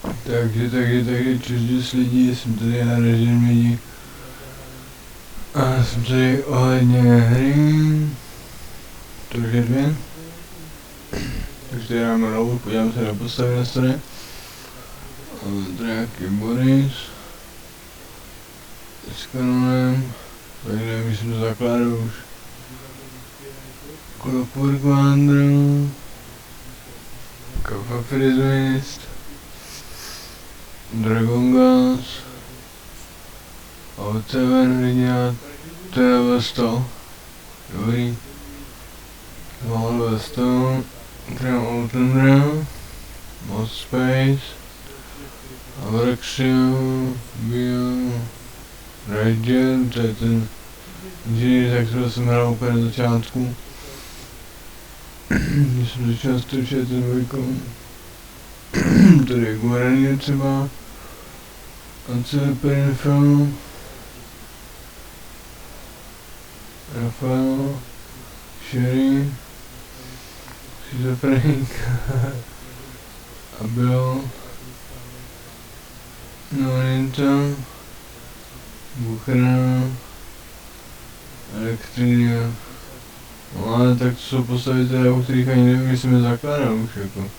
Takže, čus lidi, jsem tady já, režim lidi. A jsem tady ohledně hry Torchlight 2. Takže tady dáme rovou, podívám se na postavy na straně. Máme tady nějaký Boris. S kanonem. Tak nevím, že jsem to zakládal už. Clockwork Wanderer. Kafa Frizmist. Dragon Gas. Oceven vidět. To je level 100. Dobrý. Mám level 100. Třeba Outlander. Mod Space. Abraxio. Bio. Ranger. To je ten inženýr, tak kterého jsem hrál úplně na začátku. Když jsem začal strčet ten dvojkou. Tady je Guarani třeba. Anceleperinfo. Rafael. Sherry. Schizofrenik. Abel. Norinta. Buchra. Elektrinia. No ale tak to jsou postavy teda, o kterých ani nevím, jestli jsem je zakládal už jako.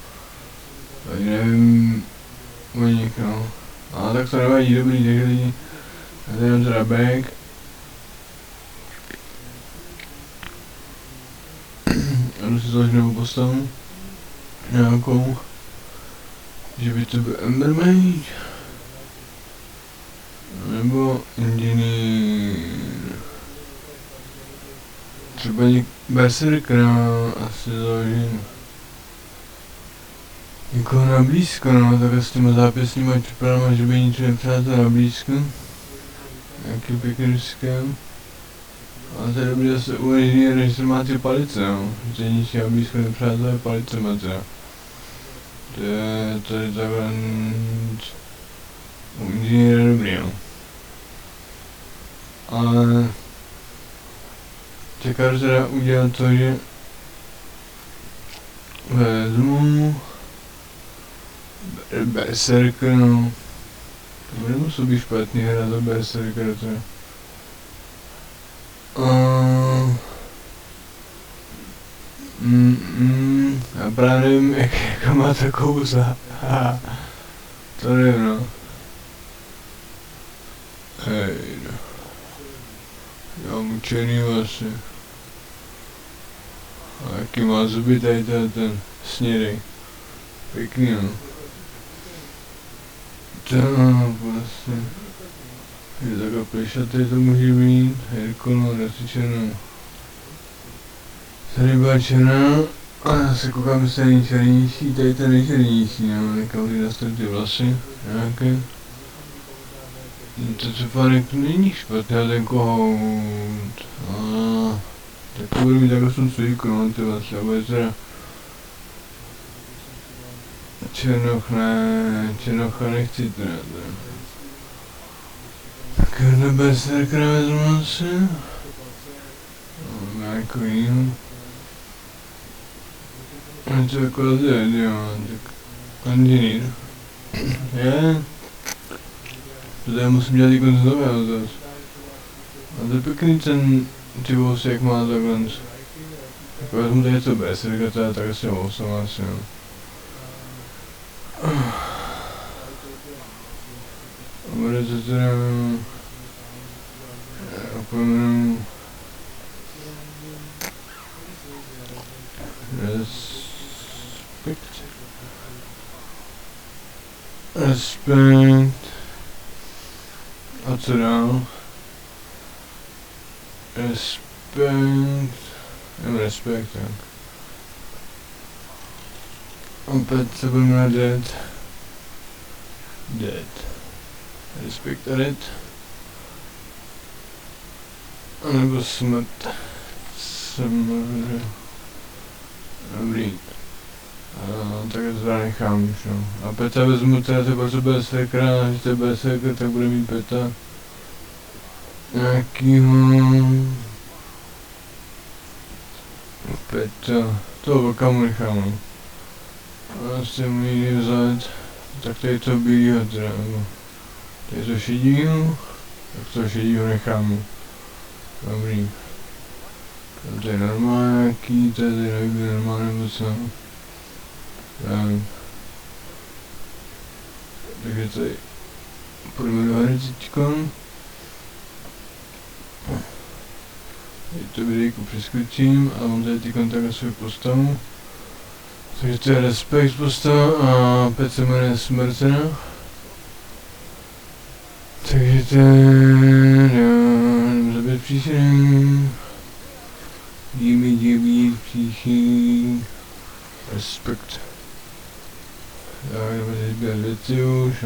Ani nevím o nich, no. Ale tak to nevadí, dobrý, takže lidi. Já tady mám teda back. A jdu si založit novou postavu. Nějakou. Že by to byl Embermage. Nebo Engineer. Třeba Berserkera asi založím. Někoho na blízko, no, tak s těma zápěsníma připadám, že by ničeho nepřátel na blízko. Nějaký pěkný systém. Ale to je dobrý zase u inženýra, že se má 3 palice, no. Že ničeho na blízko nepřátelé palicema teda. To je tady takhle u inženýra dobrý, no. Ale čekám teda udělat to, že vezmu Berserker, no. To nemusí být špatný hra za Berserker, to je. Já právě nevím, jaká má ta kouzla. To nevím, no. Hej, no. Já mu černý vlasy. A jaký má zuby tady ten snědej. Pěkný, no. To vlastně. Je takhle plešatý to může být. Herkolo, asi černou. Tady byla černá. A já se koukám, jestli není černější. Tady ten je černější, no. Nekauří nastavit ty vlasy. Nějaké. To čepánek není špatný, a ten kohout. Tak to budu mít takhle jsem svíku, no, ty vlastně, a bude teda černocha nechci teda. Tak na Berserkera vezmu asi. Nějakou jinou. Něco jako zjed, jo, tak inženýr. Je. To tady musím dělat i konec nového zase. A to je pěkný ty vousy, jak má takhle. Jako vezmu tady něco Berserka, teda tak asi vousem asi, no. A bude to teda opomenu Respekt. A co dál? Respekt. Jen respekt, tak. Opět se budeme na dead. Respekt a dead. A nebo smrt. Smrt. Dobrý. Tak to teda nechám už, no. A peta vezmu teda třeba co Berserkera, a když to je Berserker, tak bude mít peta. Nějakýho... Peta... Toho vlka mu nechám, no. A asi mu jiný vzít. Tak tady to bílýho teda, nebo tady to šedýho, tak to šedýho necháme. Dobrý. To je normálně nějaký, to je tady nevím, normálně nebo co. Tak. Takže tady půjdeme do hry teďkon. Tady to videjko přeskočím a mám tady teďkon takhle svou postavu. Takže to je respekt postava a pet se jmenuje smrt. Takže to je zabít příšerný. Dímy děbít příšerný. Respekt. Tak, nebo teď zbírat věci už.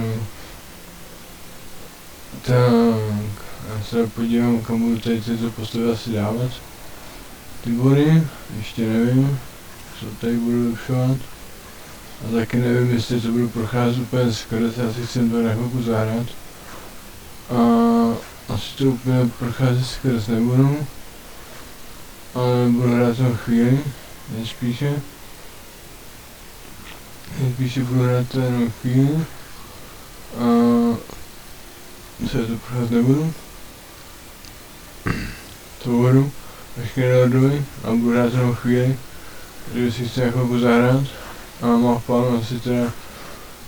Tak, já se podívám, kam budu tady tyto postavy asi dávat. Ty body, ještě nevím, co tady budu lepšovat. A taky nevím, jestli to budu procházet úplně skrz, já si chcem to na chvilku zahrát. A asi to úplně procházet skrz nebudu. Ale budu hrát to chvíli, nejspíše. Nejspíše budu hrát to jenom chvíli. A co je to procházet nebudu. To budu, až nedohoduji a budu hrát jenom chvíli. Takže si chci na chvilku zahrát. A mám v plánu asi teda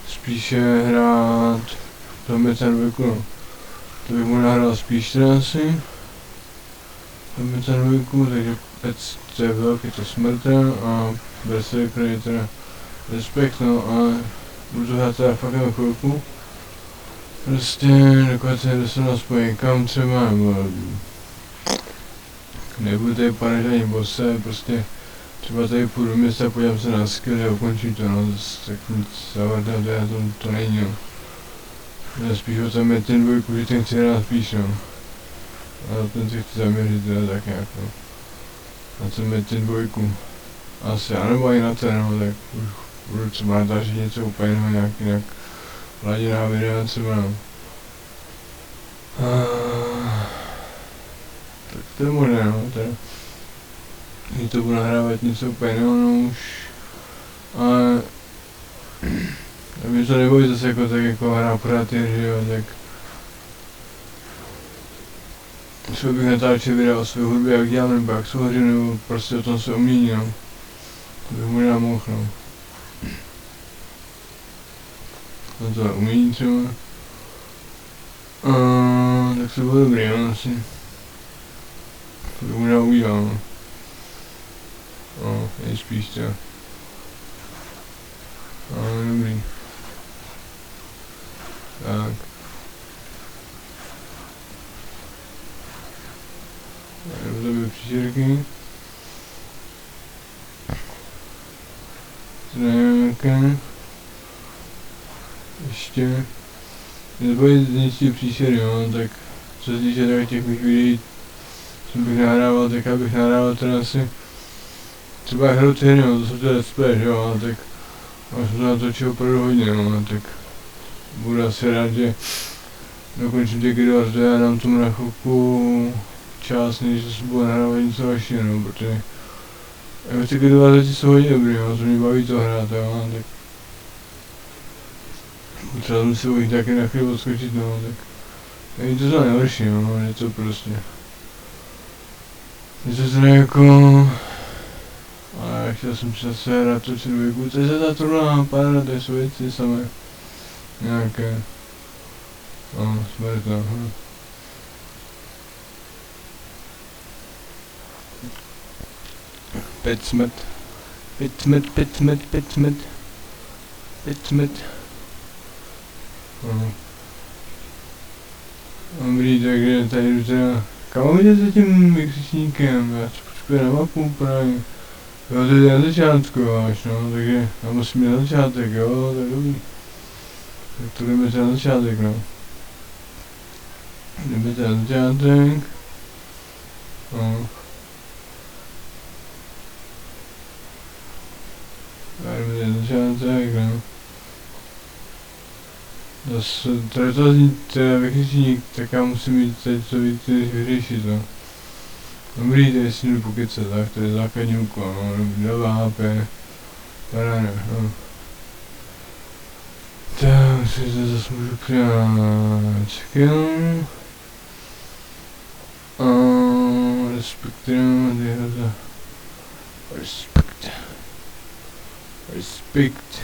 spíše hrát to Meta 2, no. To bych mu nahrál spíš teda asi. To Meta 2, takže pec to je velký, to smrt a Berserker je teda respekt, no a budu to hrát teda fakt na chvilku. Prostě dokud se dostanu aspoň někam třeba, nebo nebudu tady padat ani bose, prostě třeba tady půjdu do města, podívám se na skill a ukončím to, no, tak nic zavrdného to není, no. Já spíš o tom je ten dvojku, že ten chci hrát spíš, no. A ten si chci zaměřit teda tak nějak, no. Na ten je ten dvojku. Asi, anebo i na ten, no, tak už budu třeba natáčet něco úplně jinak laděná videa třeba, no. Tak to je možné, no, teda. Když to budu nahrávat něco úplně jiného, no už. Ale tak mě to nebojí zase jako tak jako hrát pořád že jo, tak třeba bych natáčel videa o své hudbě, jak dělám, nebo jak souhřím, nebo prostě o tom se umění, no. To bych možná mohl, no. No to umění třeba. Tak to bylo dobrý, no, asi. To bych možná udělal, no. Nejspíš to. Dobrý. Tak. Jdu to byly příšerky. Tak. Ještě. Nebojit zničit příšery, no, tak co se týče těch mých videí, co bych nahrával, tak já bych nahrával teda asi třeba hru ty hry, no, to jsou to let's play, že jo, tak až jsem to natočil opravdu hodně, no, tak budu asi rád, že dokončím ty video a já dám tomu na chvilku čas, než se budu nahrávat něco vašeho, no, protože jako ty video jsou hodně dobrý, no, to mě baví to hrát, jo, tak třeba jsem si jich taky na chvíli odskočit, no, tak není to za nejhorší, no, je to prostě je to teda jako ale chtěl jsem se hrát točit dvojku, to je za ta trudná pára, to jsou věci samé nějaké smrt, no. Pet smrt. Dobrý, takže tady jdu teda, kam mám jít za tím vykřičníkem, já počkuji na mapu právě. Jo, to je na začátku až, no, takže já musím jít na začátek, jo, tak dobrý. Tak to jdeme teda na začátek, no. Jdeme teda na začátek. No. A jdeme teda na začátek, no. Zase, to zní teda vykřičník, tak já musím jít teď co víc vyřešit, no. Dobrý, tady si jdu pokecat, tak to je základní úkol, no, 2 HP, paráda, no. Tak. si to zase můžu přijat skill. Respektujeme tyhle. Respekt.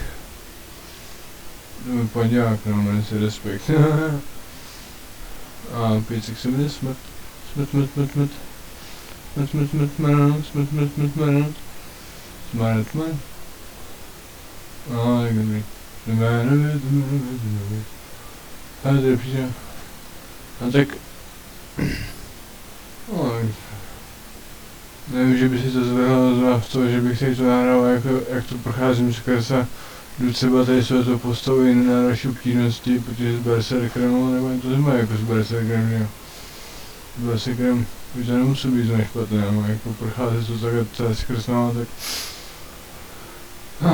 To mi paďák, no, jmenuje se respekt. A 5 sekund je smrt. Smrt. A, tak dobrý. Ale to je přijde. A tak... Nevím, že by si to zvrhlo v to, že bych si to nahrál, jak to procházím skrz a jdu třeba tady své to postavy na další obtížnosti, protože s berserkerem, nebo to zima jako s berserkerem, jo. S berserkerem už to nemusí být to nešpatné, no, jako procházet to takhle skrz náma, tak...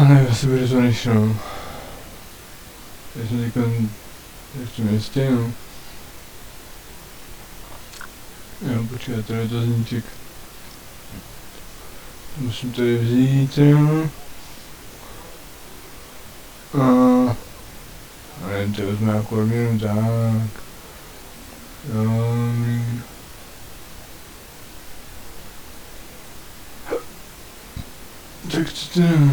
nevím, asi by to nešlo, no. Já jsem teďka v tom městě, no. Jo, počkej, tady je to zníček. Musím tady vzít, jo. A nevím, to vezme jako odměnu, tak. Dobrý. Tak co to je?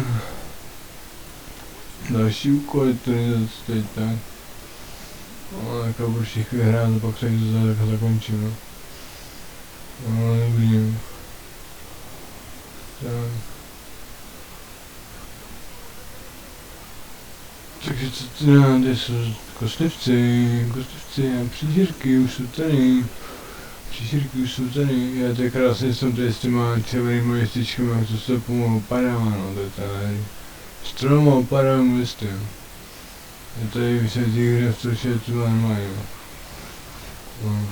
Další úkoly, to je zase teď tak. Tak já budu všichni hrát a pak se jim to zakončím, no. Dobrý. Tak. Takže co ty tady jsou kostlivci a příšerky už jsou tady. Já to krásně jsem tady s těma červenýma lističkami, co se pomalu padá, no, to je tady. Stromou padám listy. Je tady vysvětlí, kde v Torchlightu normálně. No.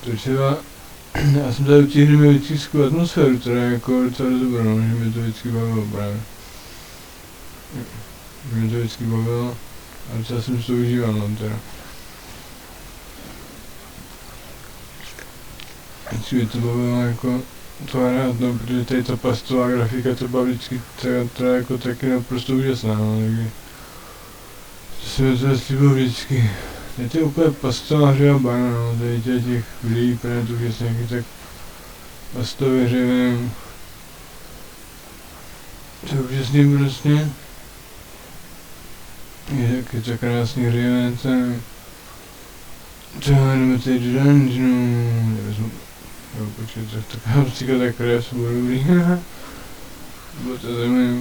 To třeba... Já jsem tady u těch hry měl vždycky skvělou atmosféru, která je jako docela dobrá, no, že mě to vždycky bavilo právě. Mě to vždycky bavilo a docela jsem si to užíval, no teda. Vždycky mě to bavilo jako to hrát, no, protože tady ta pastová grafika to byla vždycky teda jako taky naprosto úžasná, no, takže to se mi to líbilo vždycky. Teď je úplně pastová hřeba, no, tady těch videí planetů, že nějaký tak pastově hřebem. To je úžasný prostě. Je to krásný hřebec, co jdeme tady do dungeonu, jo, počkej, taková optika tak krev, bude dobrý, bylo to zajímavé.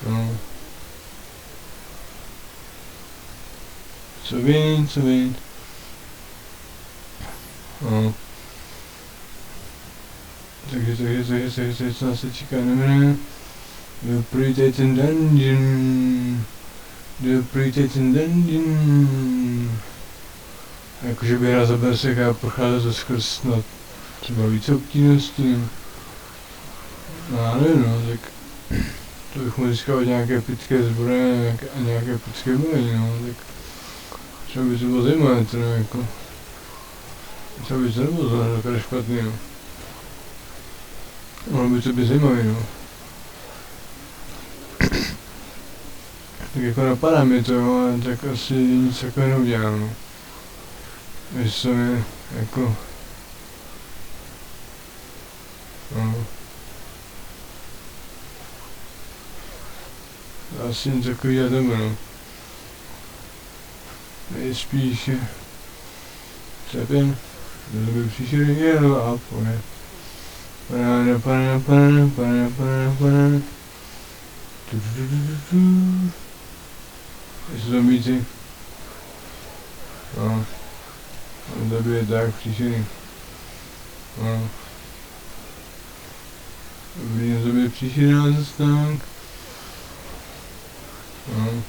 No. Co vím. No. Takže, co nás se čeká, nevím. Doprojďte ten dungeon. Jakože by hra za berserka a procházet to skrz na třeba více obtížností. No já nevím, no, tak to bych mohl získávat nějaké pitké zbroje a nějaké pitké boje, no, tak třeba by to bylo zajímavé, teda jako. Třeba by to nebylo takové špatný, no. Mohlo by to být zajímavé, no. Tak jako napadá mi to, jo, ale tak asi nic takového neudělám, no. Víš co je, jako... No. Asi nic takového jdeme, no. Nejspíš Třepin, to by příště jelo a pojď. Pane. Jsou zombíci. No. On zabije tak příšerný. No. Dobrý, on zabije příšerný zase tak. No.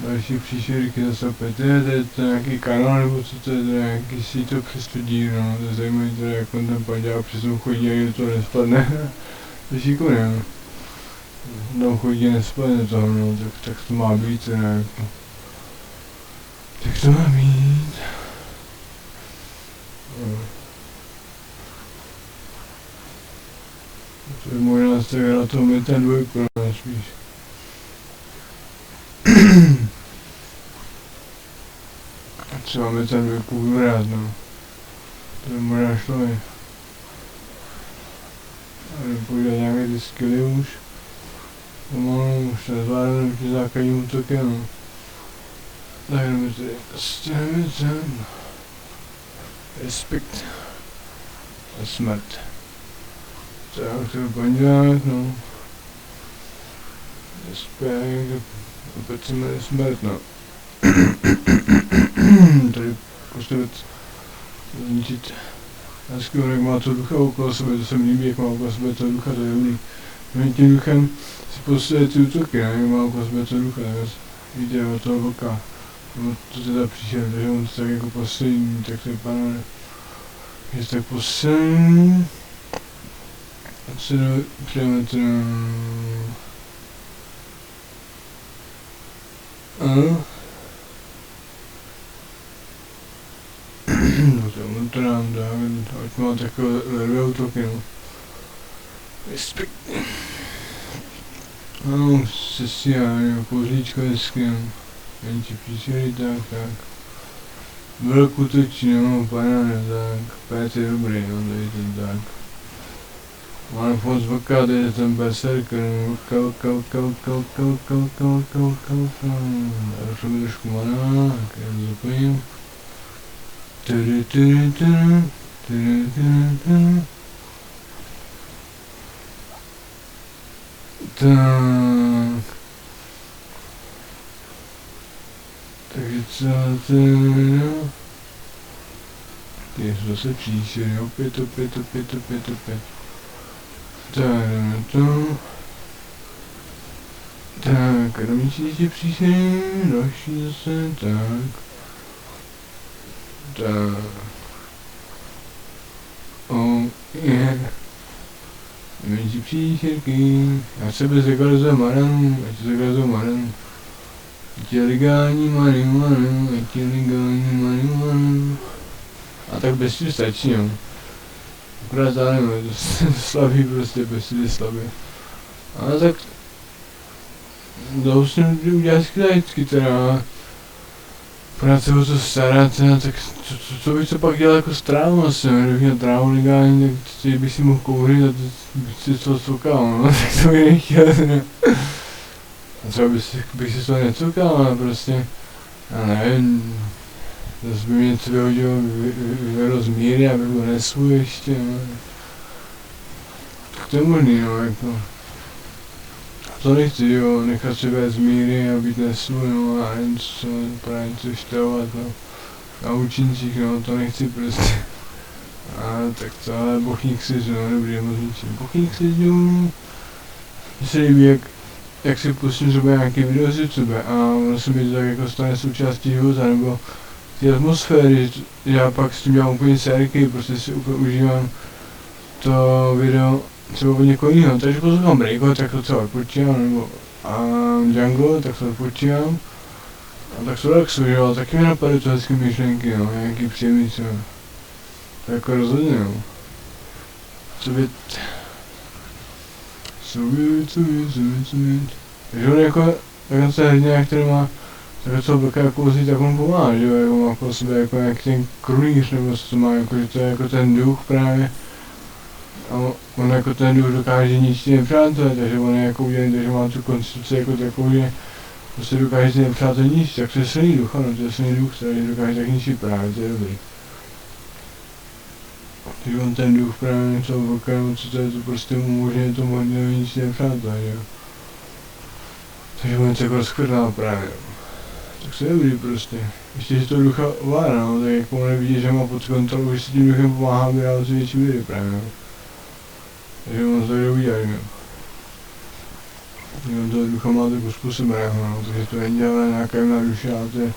Další příšerky zase opět, to je nějaký kanál, nebo co to je, nějaký síto přes tu díru, no, to je zajímavý, teda, jak on ten paďák přes tom chodí, ani do toho nespadne. To je šikovný, no. Tam chodí nespadne toho, no, tak to má být, teda, jako. Tak to má být. No. To je možná z toho hrát toho Meta 2, no, spíš. třeba metan dvojku vybrat, no. To by možná šlo i. Ale používat nějaké ty skilly už. Pomalu už nezvládnu ty základní útoky, no. Tak jdeme tady stavit respekt a smrt. Tak to bandák, no. Respekt, opět se jmenuje smrt, no. Tady postavit, zničit. Já skvěl, jak má to ducha okolo sebe, to se mi líbí, jak má okolo sebe to ducha, to je dobrý. No tím duchem si postavuje ty útoky, ne, jak má okolo sebe to ducha, tak víte, od toho vlka. No to teda přišel, takže on to tak jako poslední, tak to je paráda. Je tak poslední. A co přijeme to na... Ano. No to je to nám dá, ať má takové ledové útoky, no. Respekt. Ano, se stíhání, kouzlíčko hezky, no. Menší příšery, tak. Velkou točí, no, paráda, tak. Pēc je dobrý, no, tady ten tak. Máme moc vlka, tady je ten berserker, no, už mi trošku maná, tak já to zapojím. Tak. Takže co to je? Ty jsou zase příšery, opět. Tak jdeme to. Tak, rovnější příšery, další zase, tak. Tak. Oh, yeah. Menší příšerky. Já sebe zakalizuji maranu, ať je legální marihuana. A tak bez tím stačí, jo. Akorát zároveň je to slabý, prostě bez tím je slabý. Ale tak... Dousím udělat skvělejcky teda. Pořád se o to starat, tak co bych to pak dělal jako s trávou asi, kdybych měl trávu legální, tak bych si mohl kouřit a bych si to cokal, no, tak to bych nechtěl, ne. A třeba bych si to necokal, ale prostě, já nevím, zase by mě něco vyhodilo z míry, abych byl nesvůj ještě, no. Tak to je možný, no, jako. To nechci, jo, nechat se vést z míry a být nesvůj, no, a něco, právě něco števovat, no. Na účincích, no, to nechci prostě. A tak to, ale bochník si, no, dobrý, moc ničím. Bochník si, mně se líbí, jak si pustím třeba nějaký video z YouTube a ono se mi to tak jako stane součástí života, nebo ty atmosféry, že já pak s tím dělám úplně sérky, prostě si úplně užívám to video třeba od někoho jiného, takže poslouchám Breako, tak to třeba odpočívám, nebo Django, tak to odpočívám. A tak se relaxuji, jo, taky mi napadají to hezké myšlenky, no, nějaký příjemný třeba. To jako rozhodně, no. Sovět. Takže on jako, tak se hrdina, který má takhle toho blka jako uzlí, tak on pomáhá, že jo, jako má okolo sebe jako nějaký ten krunýř, nebo co to má, jako, že to je jako ten duch právě. A on jako ten duch dokáže ničit nepřátelé, takže on je jako udělaný, takže má tu konstituci jako takovou, že prostě dokáže ty nepřátelé ničit, tak to je silný duch, ano, to je silný duch, který dokáže tak ničit právě, to je dobrý. Takže on ten duch právě toho vlka, nebo co to je, to prostě mu umožňuje tomu hodně ničit nepřátelé, že jo. Takže on se jako rozchvrtná právě, jo. Tak to je dobrý prostě. Ještě si to ducha ovládá, no, tak jako on nevidí, že má pod kontrolou, že si tím duchem pomáhá, aby dál si větší vidy právě, no. Takže on to tak udělá, jo. On toho ducha má tak uspůsobeného, no, takže to není dělá nějaká jemná duše, ale to je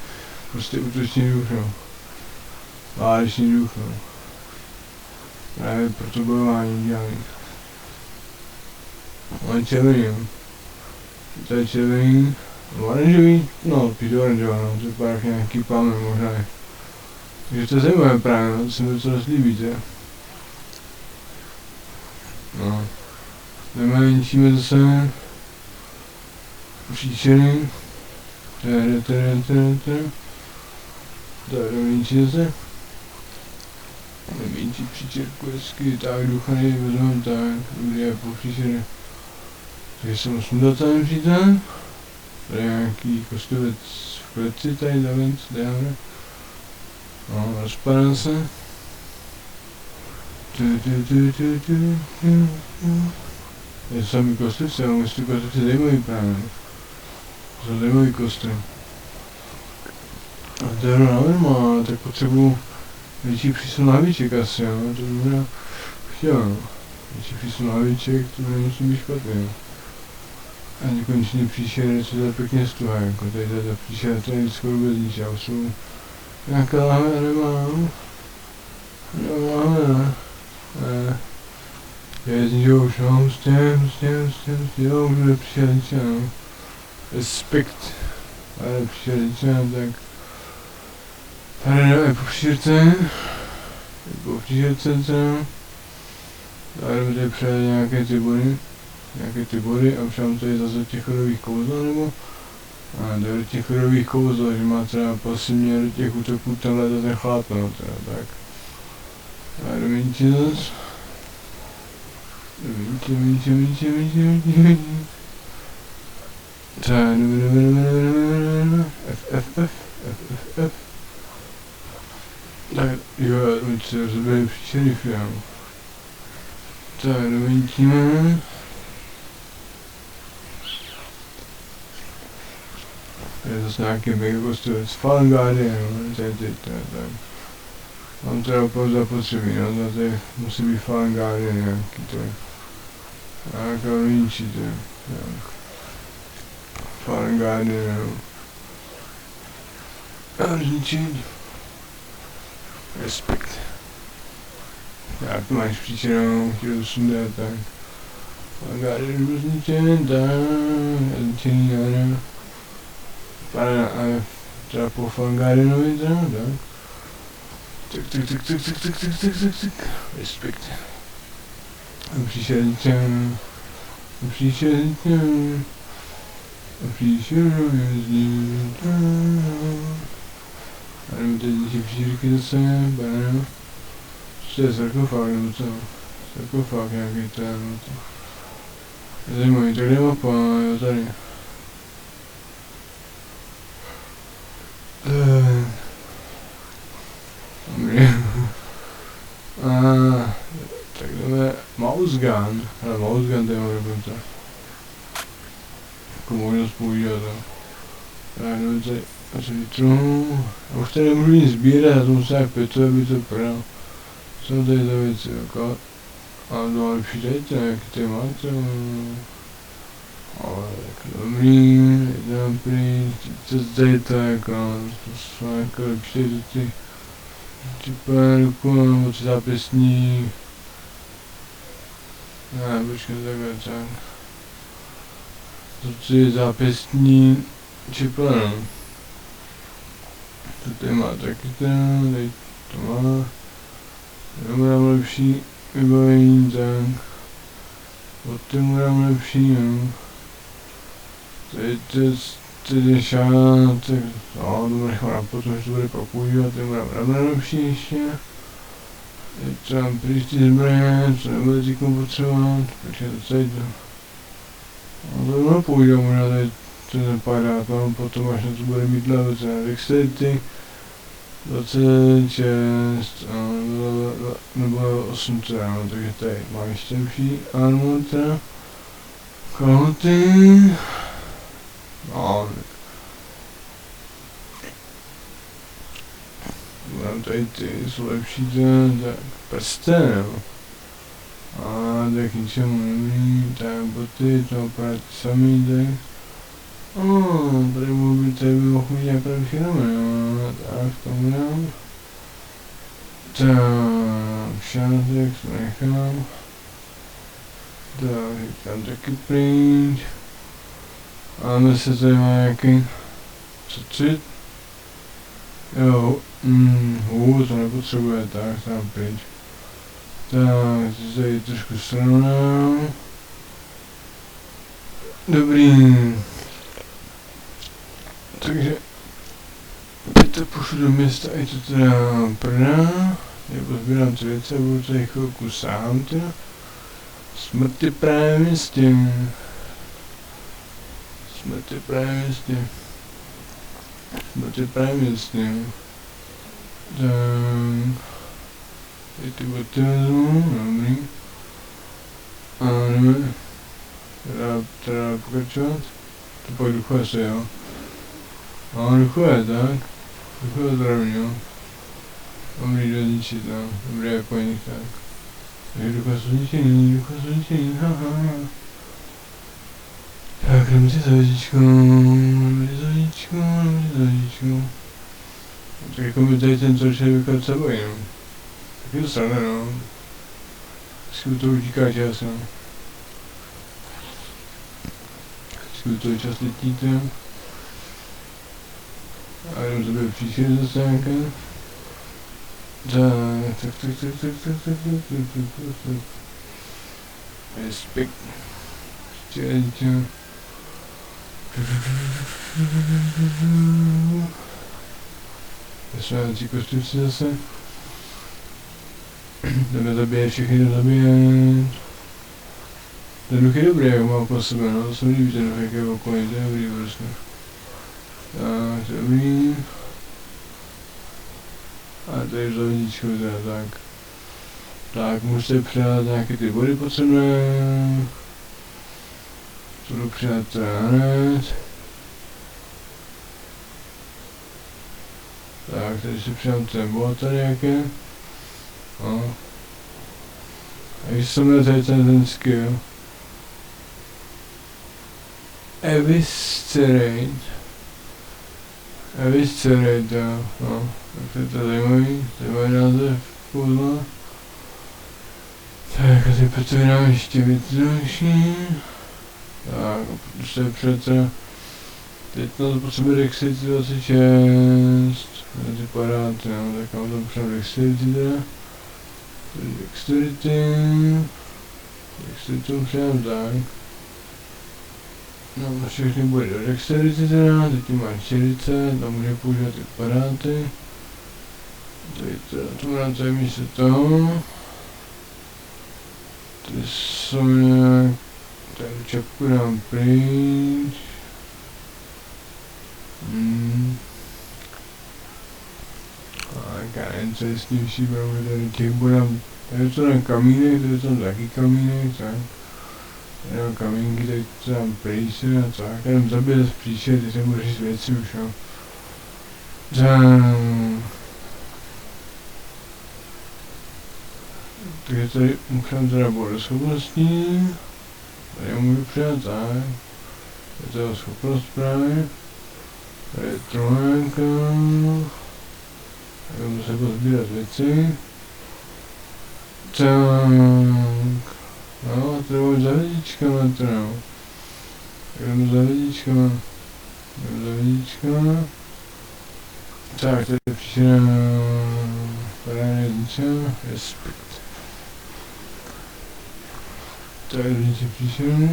prostě útočný duch, no. Válečný duch, no. Právě pro to bojování dělaný. On je červený, jo. To je červený, oranžový, no, spíš oranžová, no, to vypadá jak nějaký plámen možná. Takže to je zajímavé právě, no, to se mi docela líbí, jo. No. Vymenšíme zase příčiny. To je menší zase. Menší příčerku hezky, tak ducha nejvezmeme tak, dobrý je po příčeře. Takže jsem 80 přítel. Tady je nějaký kostovec v kleci tady zavenc, dáme. No, rozpadá se. To je samý kostlivce, ale myslím, že kostlivce zajímavý právě. To jsou zajímavý kostry. A to je normální, tak potřebuji větší přísun hlaviček asi, jo, to by mě chtěl. Větší přísun hlaviček, to nemusí být špatný. A nekonečně příšery, co to je pěkně stuhá, jako tady ta příšera, to je skoro vůbec nic, já už jsou nějaká lahve, nemám. Nemáme, ne. Jezdí, že už mám, jo, už bude příšerice, no. Respekt. Ale příšerice, tak. Tady jdeme po příšerce. Po příšerce, tady jdeme tady přejet nějaké ty body a přijám tady zase těch chodových kouzl, nebo a do těch chodových kouzl, že má třeba pasivně do těch útoků tenhle ten chlap, no teda tak. A jdeme zase. Tak, jdeme. F. Tak, jo, my se rozbili příšery, jo. Tak, jdeme. Je zase nějaký megakostovec Fallen Guardian, tak. Mám teda opravdu zapotřebí, no, tady musí být Fallen Guardian nějaký, to je. Nějaká menší, to je. Fallen Guardian, no. A zničit. Respekt. Jak to máš příčenou, chtěl to sundat, tak. Fallen Guardian byl zničen, tak. Zničený, ne. Pane, ale teda po Fallen Guardianovi, teda, tak. Tak. Respekt. A příšernice. A jdeme teď ty příšerky zase, banana. Co je sarkofág, nebo co? Sarkofág nějaký to je, nebo to. Je zajímavý, tak jde mapa, jo, tady. Dobrý. Tak jdeme mouse gun. Ale mouse gun to je možná to. Jako možnost používat to. Tak jdeme tady litru. A už tady nemůžu nic sbírat, já to musím jak pětu, aby to prodal. Jsou tady za věci, jako. A to lepší tady, jaký tady máte. Ale tak dobrý, jdeme pryč, co tady to jako, to jsou jako lepší ty čipérku, nebo ty zápisník. Ne, počkej, takhle, tak. To je zápisník čipér. To tady má taky ten, tady to má. Jenom dám lepší vybavení, tak. Od tím dám lepší, jo. Teď je šána, tak no, to nechám na potom, že to bude používat, ten budeme lepší ještě. Teď třeba pryč ty zbraně, co nebude týkom potřebovat, takže to tady to. No to budu používat možná tady ten padák, no, potom až na to bude mít level třeba dexterity, 26, nebo 8 teda, no, takže tady mám ještě lepší armor teda. Kalhoty. No, mám tady ty, jsou lepší tak prsten, jo. A tak ničemu neví, tak boty, to opravdu samý, tak. Tady mohl být nějaká firma, jo, tak to dám. Tak, šátek to nechám. Tak, říkám taky pryč. Máme se tady má nějaký cit. Jo, to nepotřebuje, tak tam pryč. Tak, tady trošku srovnám. Dobrý. Takže se pošlu do města, ať to teda prodá, nebo sbírám ty věci a budu tady chvilku sám teda. Smrt je právě městě. Smrt je právě městě. Smrt je právě městě. Tak. Teď ty boty vezmu, dobrý. A jdeme. Teda pokračovat. To pak duchové se, jo. A duchové, tak. Duchové zdraví, jo. Dobrý, jde zničit, no. Dobrý jako jiných, tak. Takže duchové jsou zničený, haha. Tak, jdeme si za věžičkou. Tak jako mi tady ten Torchlight vyklad se bojí, no. Tak je to sranda, no. Vždycky u toho utíká čas, no. Vždycky u toho čas letíte. A jdem zabít příšery zase nějaké. Tak. Respekt. Ještě. Jsme kostýmci zase. Jdeme zabíjet, všechny zabíjet. Ten duch je dobrý, jak mám po sebe, no, to se mi líbí ten duch, jak je okolí, to je dobrý prostě. Tak, dobrý. A tady za vodičkou teda, tak. Tak, musíte přidat nějaké ty body potřebné. To jdu přidat teda hned. Tak, tady si přidám ten bod tady nějaké. No. A když jsem měl tady ten skill. Eviscerate, jo. No. Tak to je zajímavý název kouzla. Tak a teď to vydám ještě víc další. Tak, protože přece teď nás potřebuje Dexterity 26. Vypadá to, no, tak mám tam přidám Dexterity teda. Dexterity mu přidám tak. No, všechny bude do Dexterity teda, teď má 40, tam může používat ty paráty. Tady teda to dám tady místo toho. Ty jsou nějak... Tady čapku dám pryč. Tak já nevím, co je s tím vším, tady těch budám... Tady to dám kamínek, tady to dám taky kamínek, tak. Tady dám kamínky, tady to dám pryč a tak. Jenom zabít z příště, ty se budu říct věci už, jo. Takže tady můžeme teda bod schopností. Tady můžu přidat tak. To je schopnost právě. Tady je trojánka. Tady musím pozbírat věci. Tak. No, tady mám za vědičkama teda. Tak jdeme za vědičkama. Tak, tady přišel parádně zničen. Respekt. Tak jdeme přišel.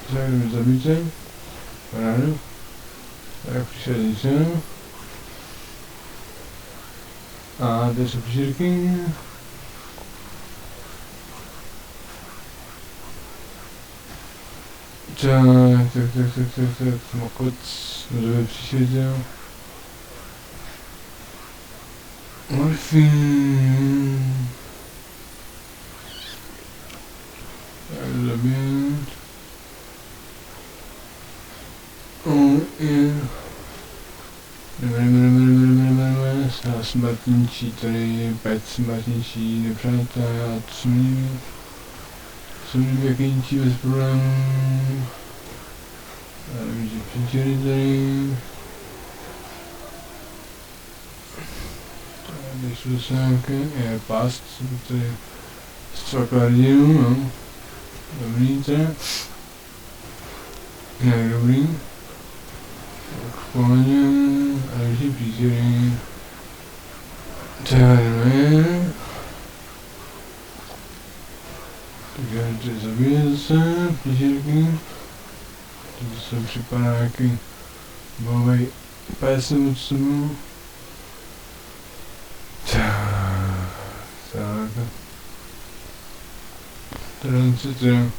Tak jdeme zabíte. Parádu. Tak přišel zničen. A tady jsou příšerky. Tak, mokot, můžeme přišet, jo. Morfín. Tak, zabít. Jdeme. Smrtničí, tady pet smrtničí, nepřátelé a co mi jaký ničí bez problémů. Já nevím, že příčery tady. Tady jsou zase nějaké, je past, tady střakladinu, no. Dobrý teda. Ne, dobrý. Tak v pohodě, a další příčery. Tak jdeme. Takže tady zabije zase příšerky. To se připadá nějaký Bavej pésem od sebe. Tak. Teda.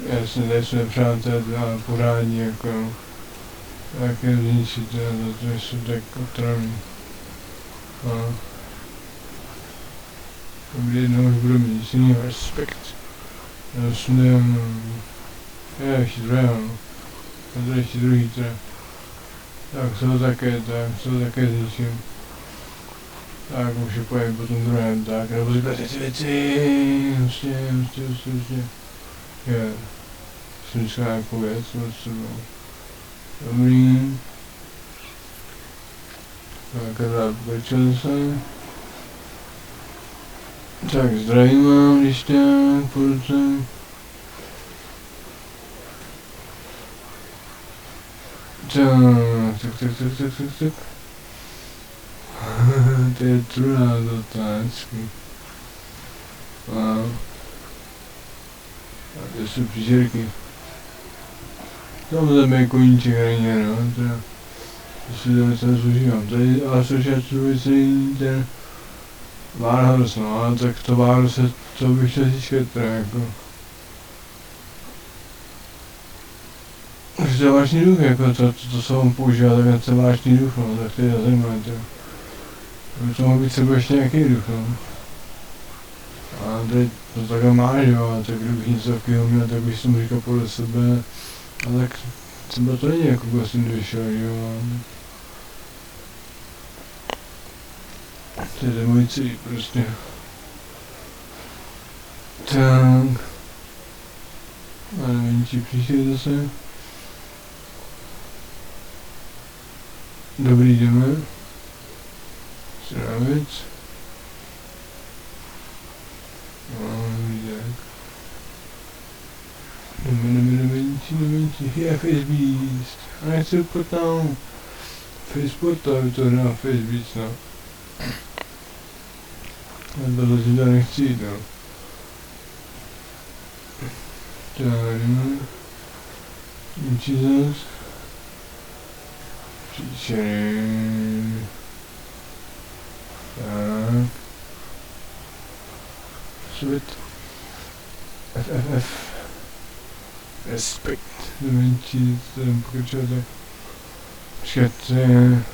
Jasně, tady jsme přátelé, ale pořádně jako také zničit, to jsou tak otravní. Dobrý, jednou už budu mít nic jiného, respekt. Já jsem ještě druhého, a to ještě druhý teda. Tak jsou také zničím. Tak už je pojím po tom druhém, tak nebo říkat ty věci, hustě. Je, jsem říkal nějakou věc, dobrý. Tak a pokračujeme se. Tak zdravím vám, když tak, po ruce. Tak. To je druhá otázka. A to jsou příšerky. Tam je koníček raně, no, teda. To si to docela zužívám. Tady asociační ten Varhorus, no, ale tak to Varhorus, to bych chtěl získat, teda, jako. Už to je vážný duch, jako to se on používá, tak ten vážný duch, no, tak to je zajímavé, teda. By to mohl být třeba ještě nějaký duch, no. A teď to takhle máš, jo, a tak kdybych něco takového měl, tak bych si mu říkal podle sebe. A tak třeba to není jako kdo s tím vyšel, jo. To je můj cíl, prostě. Tak. A nevím, či příště zase. Dobrý, jdeme. Zdravec. Jdeme, je Facebeast. A nechci upotnout. Faceporta, to hrá Facebeast, no. Já to zatím tady nechci jít, no. Tak, jdeme. Ničí zas. Příčery. Tak. Svět. FFF. Respekt. Nemenčí, tam pokračovat tak. Počkejte.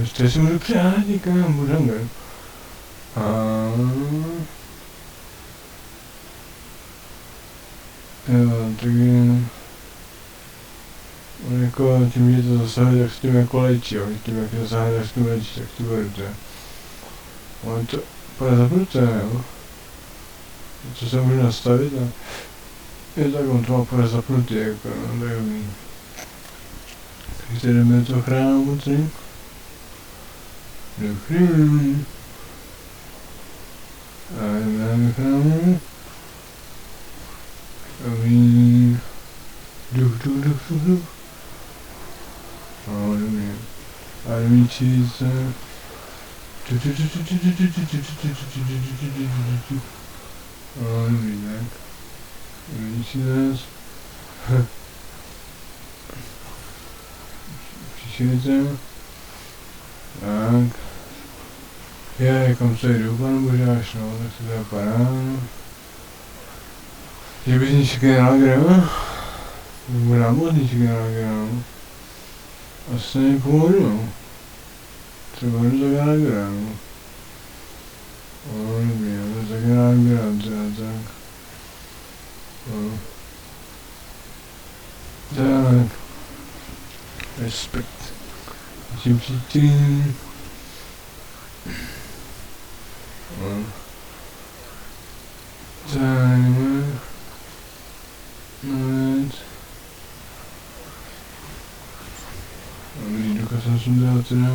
Ještě si můžu přát někam, budeme. Jo, tak je... On jako tím, že to zasahuje, tak s tím jako léčí, jo. Tím, jak to zasahuje, tak s tím léčí, tak to bude dobře. On to bude zapnuté, jo. Co se může nastavit a... Je tak, on to má bude zapnutý, jako, no, to je dobrý. Takže jdeme do toho chrámu, tady. Do chrámu. A jdeme do chrámu. Dobrý. Duch. No, dobrý. A jdeme číst se. No, dobrý, tak. Jdeme číst zase. Přišlijte. Tak. Je, kam se jdu, pane božáš, no, tak se to vypadá. Že bys ničí generálgrama? Nebo námod ničí generálgrama? Asi nepomůžu. Třeba jdu za generálgrama. No, dobrý, jdu za generálgrama, teda tak. No. Tak. Respekt. Tím přítím. No. Tak. Moment. Dobrý, ducha jsem sundal teda.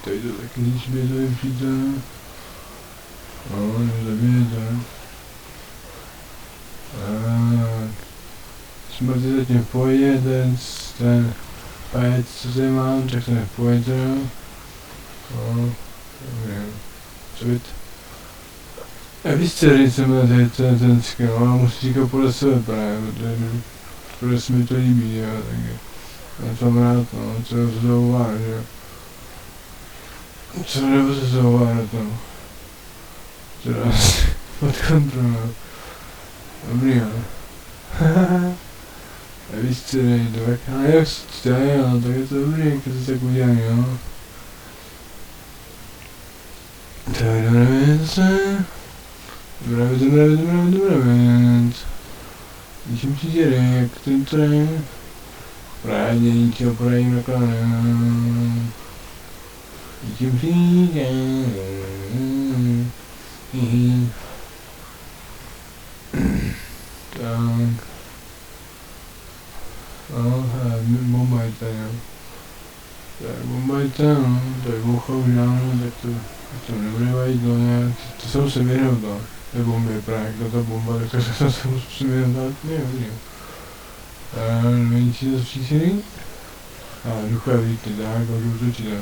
Tady to taky nic běželi přítel. No, nezabije to. Tak. Smrt je zatím v pohodě, ten pajec, co tady mám, tak jsem v pohodě teda. No, dobrý. Co být? A víš co, když jsem na ten skin, ale musí říkat podle sebe právě, protože se mi to líbí, jo, takže já to mám rád, no, co nebo se zahovárat, že jo. Co nebo se zahovárat, no. Teda pod kontrolou. Dobrý, jo. A víš co, tak, a jak se to děje, no, tak je to dobrý, jak to se tak udělám, jo. Tak jdeme se. Dobrá. Když přijde, jak to je. Právě ničeho poradím nakládám. Když přijde. Tak. Aha, bomba je tady, jo. Tak bomba je tady, no. Tak boucha už dávno, tak to nebude vajít, no nějak. To jsem se věděl, no. Té bomby právě, jak ta bomba, tak to jsem se musím věděl, nevím. Menší to příčiny. A ducha vidíte, tak, a jdu točit, jo.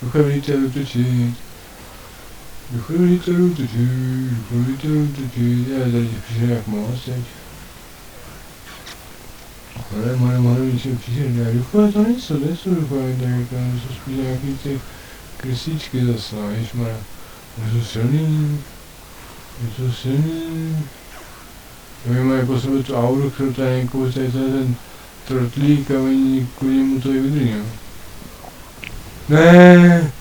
Ducha vidíte, jdu točit. Ducha vidíte, jdu točit. Já tady přišel jak moc teď. Máme něco příšerné. Duchové to nejsou duchové, tak to jsou spíš nějaký ty kresíčky zase, no, ježmara. Jsou silný. Nevím, jako sebe tu auru, kterou tady někoho tady ten trotlík a oni kvůli němu to i vydrží, jo. Ne,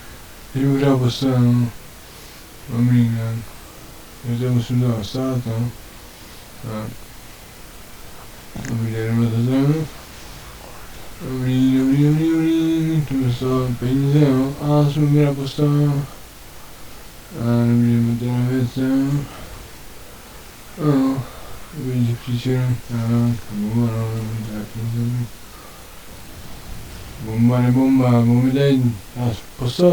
teď bych dal postavit, no. Dobrý, ne. Já tady musím dát stát, no. Tak. Dobrý, jdeme za zem. Dobrý. Tu mi stalo peníze, jo. A jsem mi dal postavit. A dobrý, jdeme teda věcem. No. Vidíte příčinu, tak, bomba, no, tak, bomba, nebomba, bomby tady, já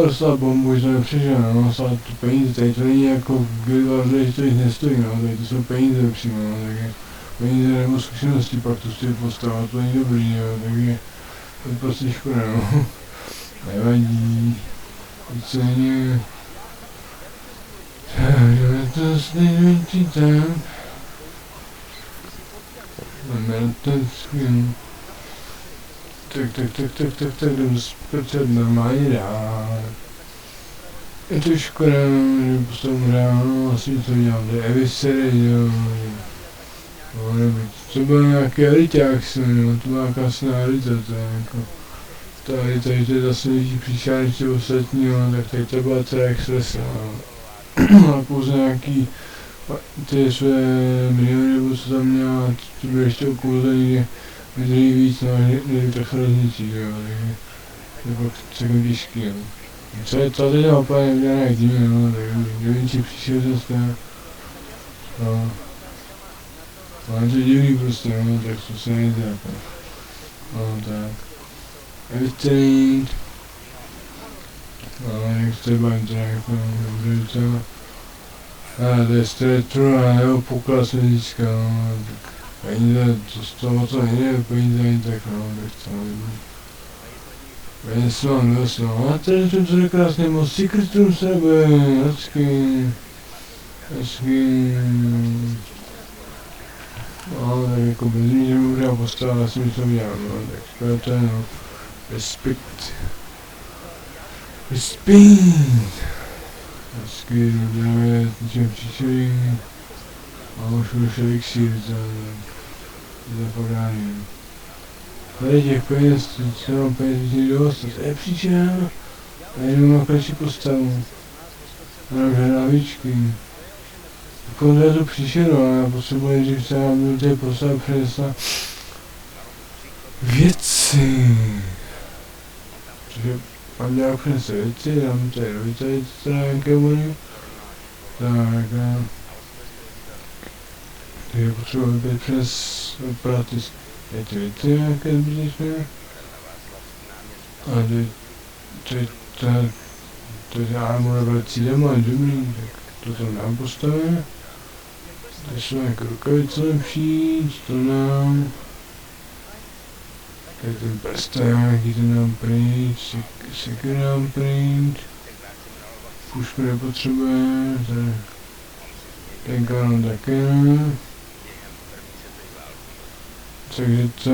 dostal bombu, že to nepřišel, no, dostal tu peníze, tady to není jako Guild, že to jich nestojí, no, tady to jsou peníze přímo, no, takže peníze nebo zkušenosti pak tu stojí postavit, to není dobrý, jo, takže to je prostě škoda, no, nevadí, víceméně, to stejný tak. Máme ten skin. Tak, jdem zpět normálně dál. Je to škoda, že postavím ráno, asi to dělám, to je evisery, jo. To byl nějaký eliťák, to byla nějaká sná elita, to je jako. Ta elita, že to je zase větší příčka než ty ostatní, tak tady to byla teda expresa, ale pouze nějaký ty své miliony, nebo co tam měla, ty byly ještě okouzený, vydrží víc, no, než tak hrozničí, jo, takže to je pak celkem těžký, jo. Co je to teď úplně nevěděl jak divně, no, takže nevím, či přišel zase, no. Ale to je divný prostě, no, tak to se nejde, jako. No, tak. Everything. No, jak se bavím, to jako, dobře, to. A to je stretru a jeho poklas měříčka, no, tak peníze, z toho co nejde, peníze ani tak, no, tak to nevím. Peníze mám dost, no, a tady jsem to krásně moc Secret Room sebe, hezky, no, tak jako bez ní, že bych dal postavit, asi mi to udělám, no, tak to je, no, respekt. Hezky, dobré, něčem příčerí. A už elixír za podání. Tady těch peněz, co mám peněz někdy dost, to je příčina. A jenom na kratší postavu. A mám žádná víčky. Jako to je to příšeru, ale já potřebuji, že se nám do té postavy přinesla věci. Takže mám nějak přinese věci, dám tady do věci, teda nějaké bony. Tak a... Takže potřebuji být přes oprát ty věci nějaké zbytečné. A to je armor vrací jdem, ale dobrý, tak to tam nám postavíme. Tady jsou nějaké rukavice lepší, to nám. Tady ten prsták, ten nám pryč, seky nám pryč. Pušku nepotřebujeme, tady. ten kanál také ne. Takže to...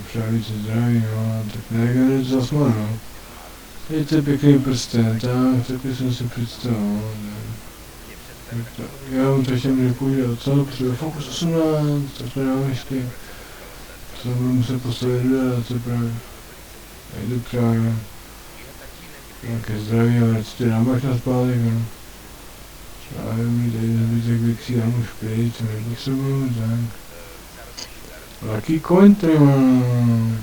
Přáli se zdraví, no, tak negenerace zas má, no. Je to pěkný prsten, tak, taky jsem si představil, já vám to ještě můžu půjde docela, protože Focus 18, tak to dám ještě. To budu muset postavit dole, to právě. Nejdu právě. Nějaké zdraví a vracíte nám až na zpátek, no. Já nevím, tady zbytek věcí dám už pryč, co nepotřebuju, tak. Jaký koň tady mám?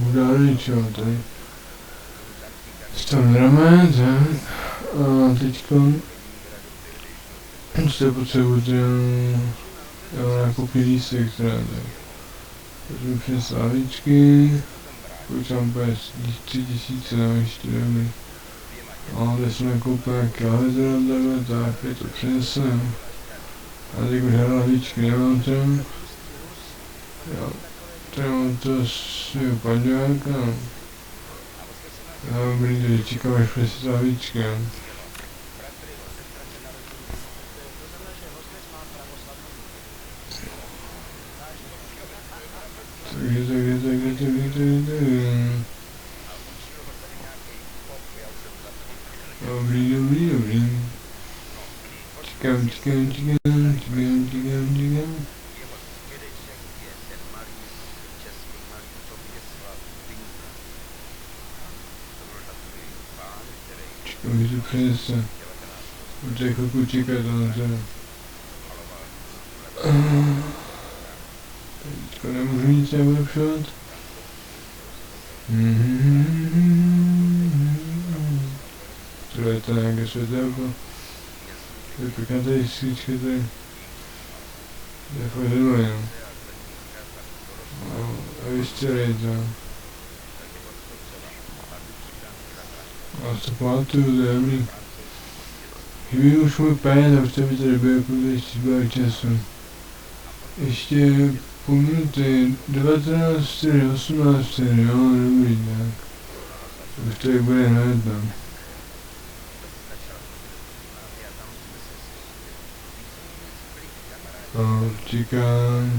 Udárný, čo, tady. Standardné, tak. A teďko. Co potřebuji, já mám nákupní lístek, teda, tak. Vezmu přes lavičky. Pojď tam úplně 3000, no ještě dobrý. A kde jsme koupili nějaký lahvedro takhle, tak je to přinesem. A teď už lavičky nemám tam. Jo, tady mám to svého paňáka. Já mám blíže, že čekám až přes lavičky. Takže. Dobrý. Čekám. Čekám, že to přinese. Budu chvilku čekat, ale to... Teďko nemůžu nic vylepšovat. Tohle je to nějaké světelko. To je pěkná tady svíčka tady. To je fakt zajímavé, no. A vystěrej to. Já si to pamatuju, to je dobrý. Chybí už můj pén, a už to by tady bylo, protože ještě zbylo času. Ještě půl minuty, 19:04, 18:04, jo, dobrý, tak. Už to jak bude hned, no. No, čekám.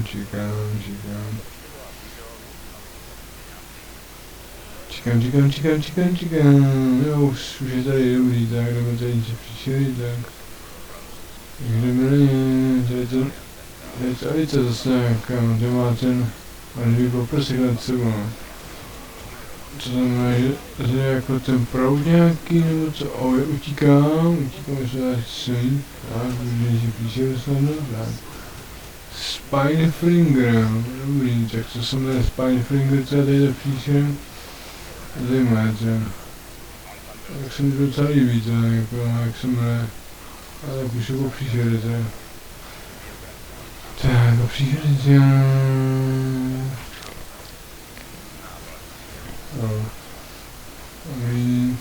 Jo, už je tady dobrý, tak jdeme tady něco příšery, tak. Jdeme na ně, tady je to alice zase nějaká, kde má ten manželý poprsek nad sebou. To znamená, že je jako ten proud nějaký, nebo co, utíkám, že se dá svým, tak, už je příšery snadno, tak. Spinefinger, dobrý, tak to se jmenuje Spinefinger, co je tady za příšer. Zajímavé, tak se mi to docela líbí, jako, jak se jmenuje. A tak už jako příšery, tak a příšery, dobrý.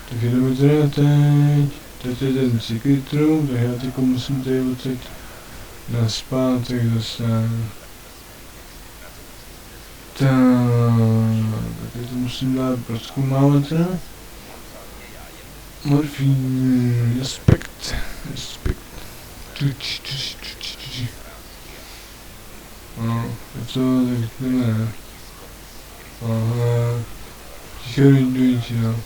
Tak jdeme teda teď. Teď je ten secret room, tak já teďko musím tady odsaď naspátek zase. Tak já to musím dát prozkoumávat teda. Morfín, respekt. No, to tak jdeme. Aha, ticho dojít, no.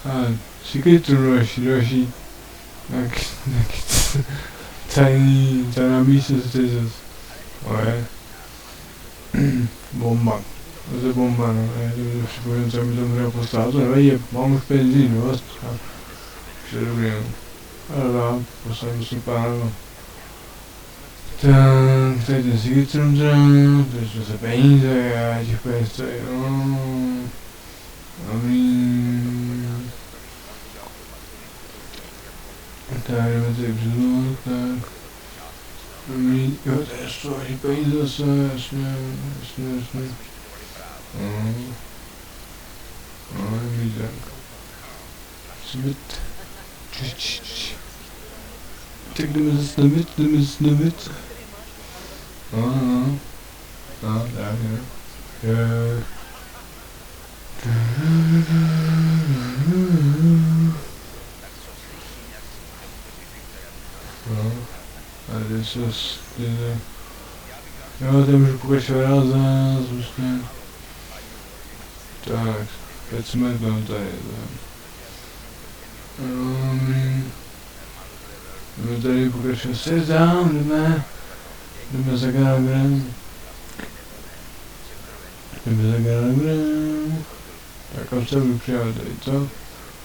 A secret room další. Tak tajná místnost je zase. Ale bomba. To je bomba, no. Já to připomínám, co mi tam mělo postavit. To nevadí, mám už benzín, no. Už je dobrý, no. Ale dá, postavím si pár, no. Tak, tady ten secret room teda, tady jsou se peníze, já těch peníze tady, no. Dobrý. Tak jdeme tady přizvat, tak. Dobrý, jo, tady jsou vaši peníze zase, jasně. Dobrý, tak. Smrt. Tak jdeme zase nabit. Tak jo. No, a kde se jo, tady můžu pokračovat ráz, vlastně. Tak, teď jsme tam tady. Jdeme tady pokračovat se dál, jdeme za Galagrem. Tak a co bych přijal tady to?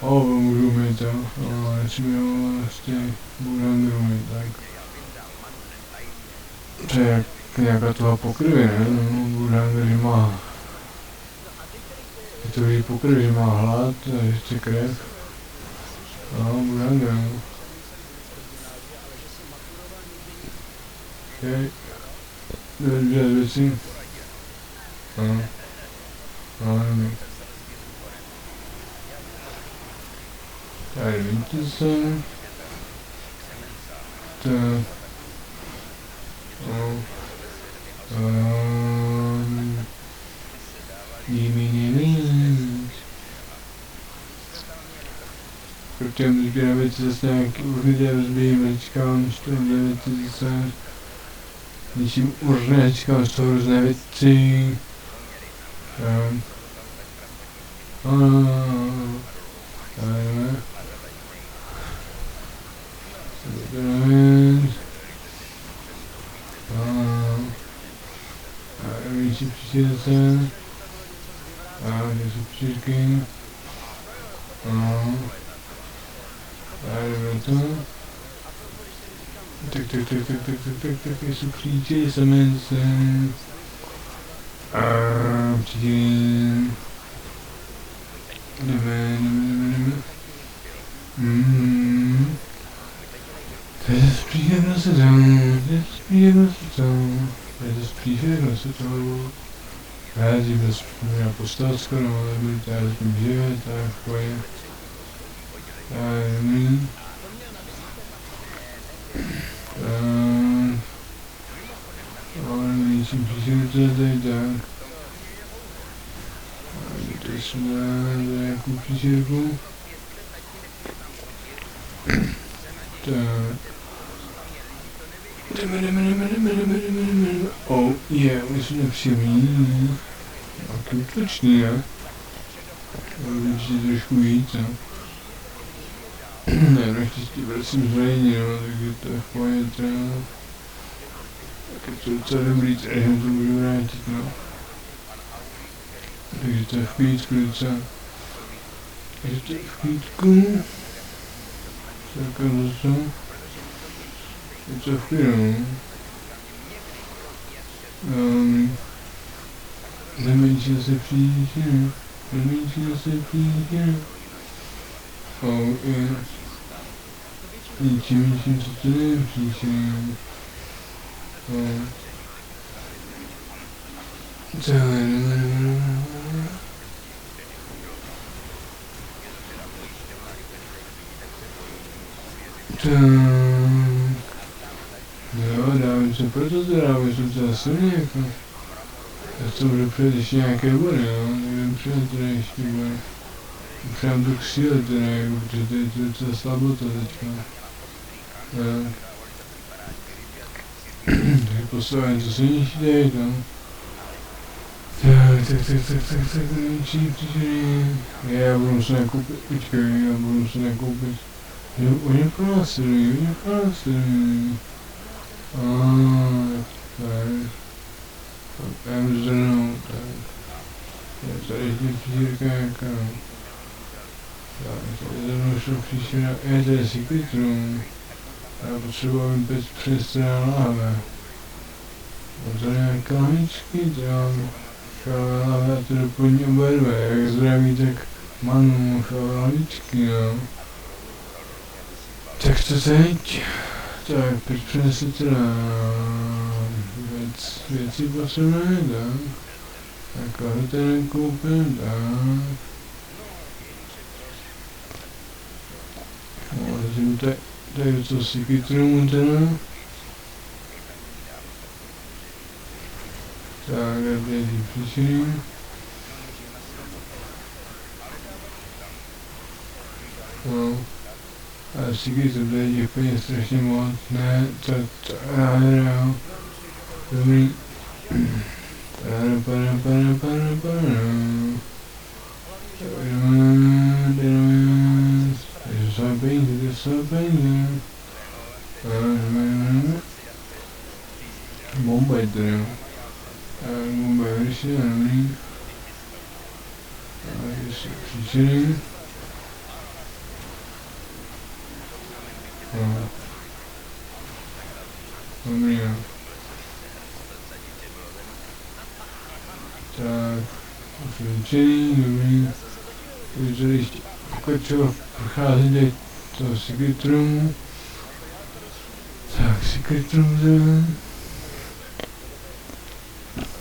Můžu mít to, nesmí ho vlastně budu mít, tak. To je jak nějaká toho pokrvy, ne? Budanger má. Je to už pokrvy, že má hlad a že chce krev. Budanger. Okay. Dvě věci. Nevím. Tady vidíte se. Protože sbírám věci zase nějaký určitě rozbíjím, říkám, že to věci zase něčím určitě, říkám, že to různé věci. Víc přijde zase. Kde jsou příčky. Jdeme to. Tak, jsou příčky, samence. Příčky. Jdeme. To je příjemno se tam, já si bez mě postavit skoro, ale budu tady s tím živit, tak pojď. Ale nejsem příšel tady tak. Tady jsme za nějakou příšerku. Tak. Jdeme. Už jsme nepříjemný. Taky útočný, ne? Určitě trošku víc, ne? Naštěstí vracím zranění, no, takže to je v pohodě třeba. Tak je to docela dobrý, takže to můžu vrátit, no. Takže to je v klídku docela. Takže to je v klídku. Celkem zase. Je to v klidu, no. Nemenší se příště. Ničím, co to nepříště. Jo, dávám se proto zdravím, jsem teda silný jako. Já to můžu přijet ještě nějaké body, no, nevím přijet teda ještě body. Přijám tu síle teda, jako, protože to je docela slabota teďka. Takže postavím to silnější tady tam. Tak, největší příčiny. Já budu muset nakoupit, počkej, Jo, oni pronásledují. Tak. Já můžu zhrnout, tak. Je tady ještě příšerka jaká. Tak, tady za mnou šlo příšera, to je secret room. Já potřebuji, aby pes přestřel láhve. A tady nějaká lahvičky, to já mám šávé láhve a to doplní oba dvě, jak zdraví, tak manu šávé lahvičky, no. Tak to teď. Tak, teď přinesli teda věci potřebné, tak. Tak a tady koupím, tak. No, takže tady do toho secret roomu teda. Tak, běží příčiny. No. A všichni to tady těch peněz strašně moc, ne, to já nehraju. Dobrý. To jsou peníze. Bomba je to, jo. Bomba je vyšší, dobrý. A ještě příčiny. Dobrý, jo. Tak, příčiny, dobrý. Takže tady ještě pokračovat prochází tady toho secret roomu. Tak, secret room zem.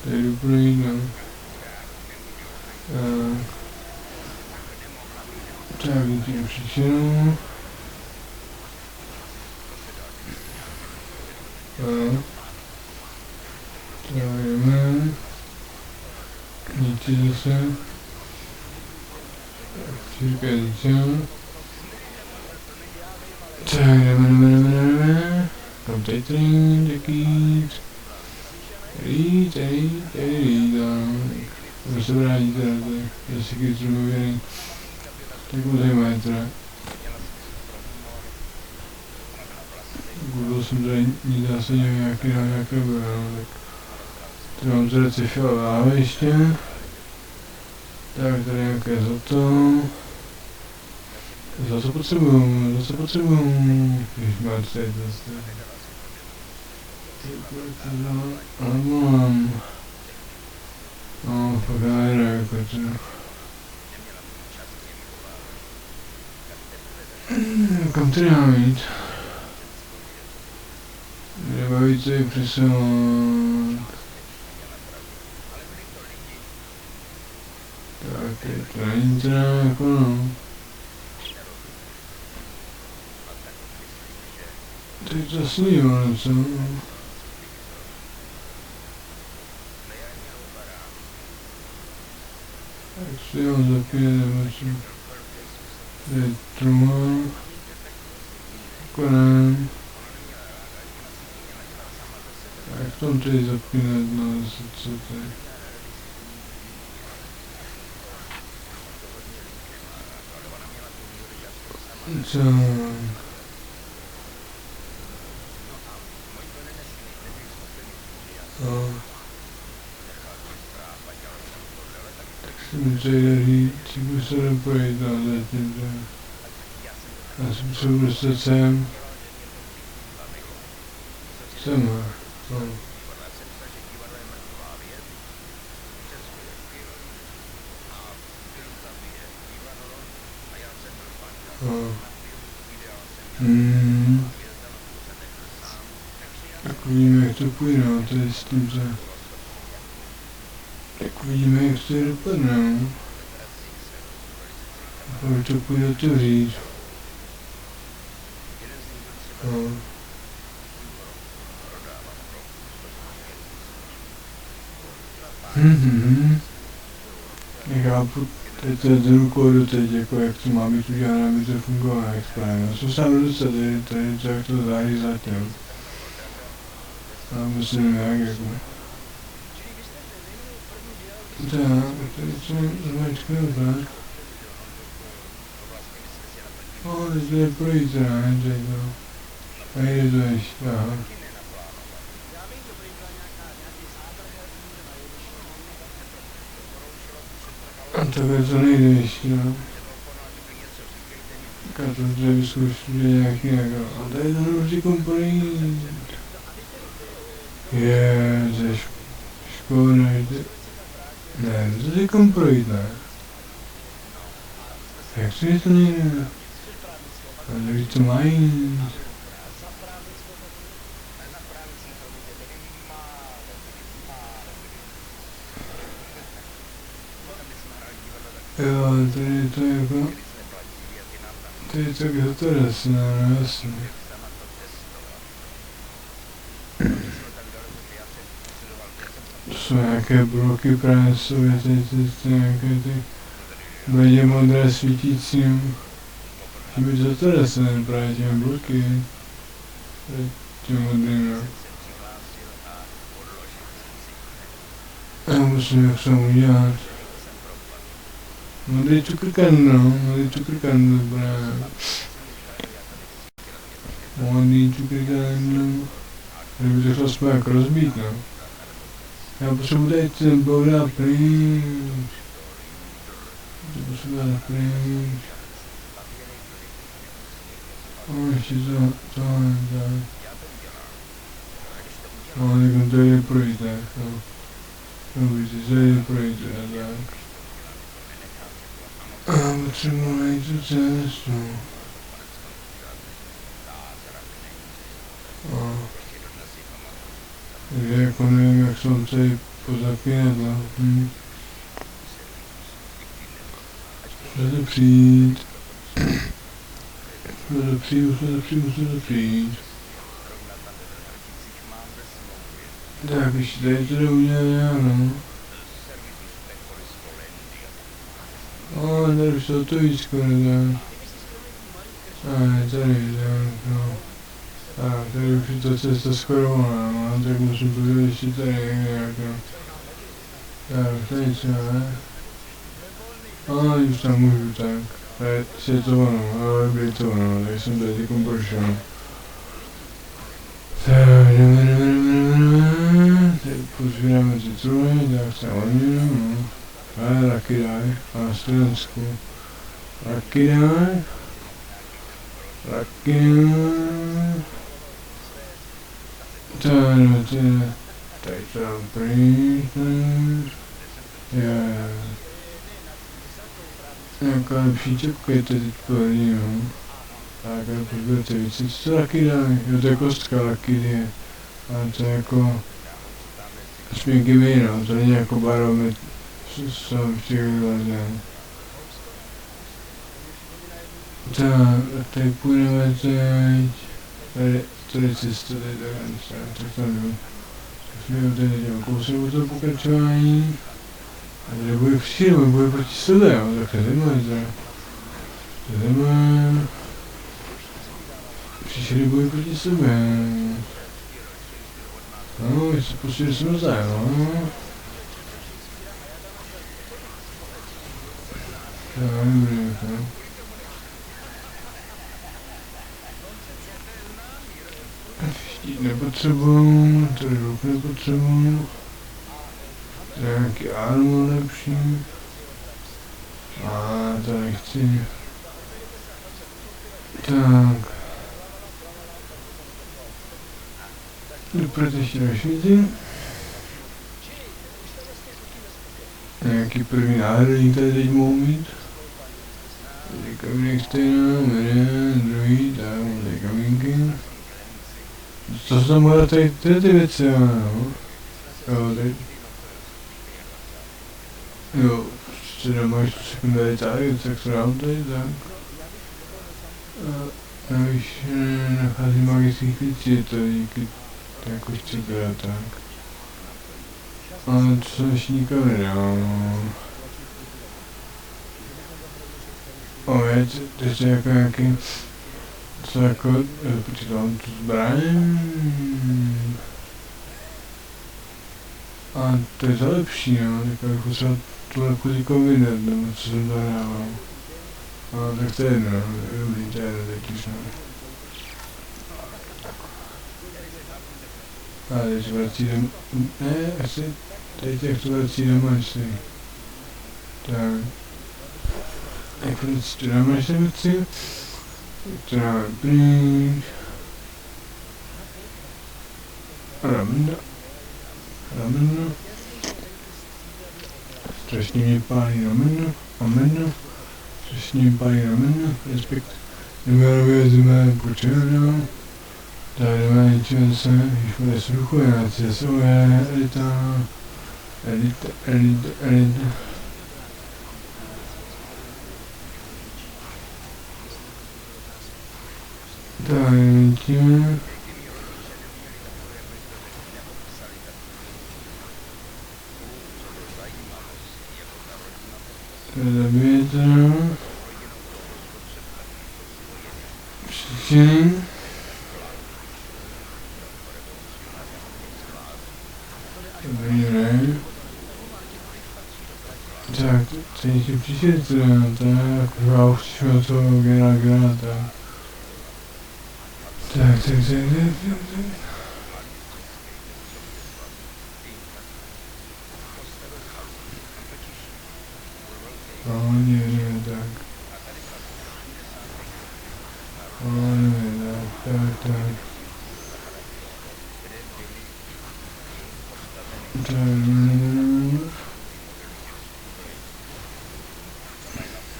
Tady jdu projít, no. Tak, vidím příčinu. Tak jdeme. Dítě zase. Tak, čirka dítě. Tak, jdeme. Kam tady trýn, taký. Tady, to se vrátí teda, to je secret room uvěrný. Tak mu zajímavé teda. Google jsem tady nic zásadně nějaké bylo, no, tak tady mám teda cifiové láhve ještě. Tak tady nějaké zlato. Zase potřebuju. Ježišmar, tady to zase. Ale mám. No, fakt nejde jako teda. Kam tady mám jít? Nebaví se ji přesunout. Tak, tady to není teda jako no. Tady to slívo, no co? Tak si ho zapíjet, nebo co? Tady je truha. Konec. Jak tam tady zapínat, no zase co tady? Co? No. Tak si mi tady jde říct, že se neprojít, no zatím, že? Já si potřebuji dostat sem. Sem, no. Tak uvidíme, jak to půjde, no, tady s tím, že... Tak uvidíme, jak to dopadne, no. Pak to půjde otevřít. No. Nechápu, teď to je ten kódu teď, jako jak to má být udělané, aby to fungovalo, jak správně. Jsou sám dostat, tady to jak to září zatím. A musím jak jako. Tak, tady co značka, tak. No, teď jde projít teda, ne, tady to. A jde to ještě, aha. A takhle to nejde ještě, no. Tak já to tady vyzkouším, že nějaký jako, a tady to nemůže komponent. To je škoda, že... Ne, to je komponent, ne. Jak si to nejde? A tady to mají. Jo, tady to jako... Tady to je to jasné, no jasně. jsou nějaké bloky, právě jsou nějaké ty bledě modré svítící, tím by to teda se právě těmi bloky, těmi modrými. Já musím jak se udělat. Modrý cukrkandl, právě. Modrý cukrkandl. Kdyby to chtěl jsme jak rozbít, no. Já potřebuji tady ten boudá pryč. To potřebuji dát pryč. Ještě to je tak. No, teď to jde projít, tak, no. Dobrý, to jde projít, tak. A potřebuji najít tu cestu. Takže jako nevím, jak jsem tady pozapínat, Musíme to přijít. Musíme to přijít. Tak, ještě tady to jde udělat já, no. Tady už to víc skoro, tak. Tady, tak, no. Tak, tady už je ta cesta skorovala, no, tak musím podívat ještě tady nějak, no. Tak, tady třeba, ne? Už tam můžu, tak. Tady je to ono, ale dobrý to ono, tak jsem tady těkom prošel. Tak, jdeme. Teď pozvíráme ty truhy, tak se odměnu, no. Taky daj, a Slovensku. Taky daj. Tady to dám pryč. Nějaká lepší čepka je to teď pohodlí, no. Tak, ale podívejte víc, co to taky daj? Jo, to je kostka taky je. Ale to je jako... Smíky víno, to není jako barometr. Jsem chtěl vylezen. Tak, tady půjdeme teď. Tady cesta, tady tak to jdu. Tak jsme tady dělali kousek od toho pokračování. A tady bude přijít, bude proti sobě, jo, tak to jdeme. Přišli boji proti sobě. No, my se pustili jsme navzájem, no. Tak, dobrý, no. Štít nepotřebuju, tady ruk nepotřebuju. Nějaký armor lepší. To nechci. Tak. Doprve ještě další věci. Nějaký první náhradník tady teď mohu mít. Tady kamínek stejná, jeden, druhý, tak, tady kamínky. Co se tam bude tady ty věci, no? Jo, teď. Jo, prostě nemáš tu sekundary tady, tak to dám tady, tak. A už nacházím magických věcí, to je díky jako štěkra, tak. Ale to jsem ještě nikam nedám. Teď je jako nějaký... Co jako... Počítám tu zbraň... A to je to lepší, no, tak bych potřeba tu jako týko vydat, nebo co jsem zahrával. Tak to je jedno, dobrý, to je jedno teď už, no. Teď se vrací do... Ne, asi... Teď jak to vrací do mačty. Tak. Jak vrací to do mačty věci. To dáme pryč. Ramena. Strašně mě pálí rameno. Strašně mě pálí rameno. Respekt. Jdeme vezme počerno. Tady jdeme něčím se, když bude sluchu, já si jsou elita. Tady něčím. Zabijete. Příčiny. Dobrý, ne? Tak, teď si přišli, tak, já už šel toho generáta. Tak. Ne, tak. Tak.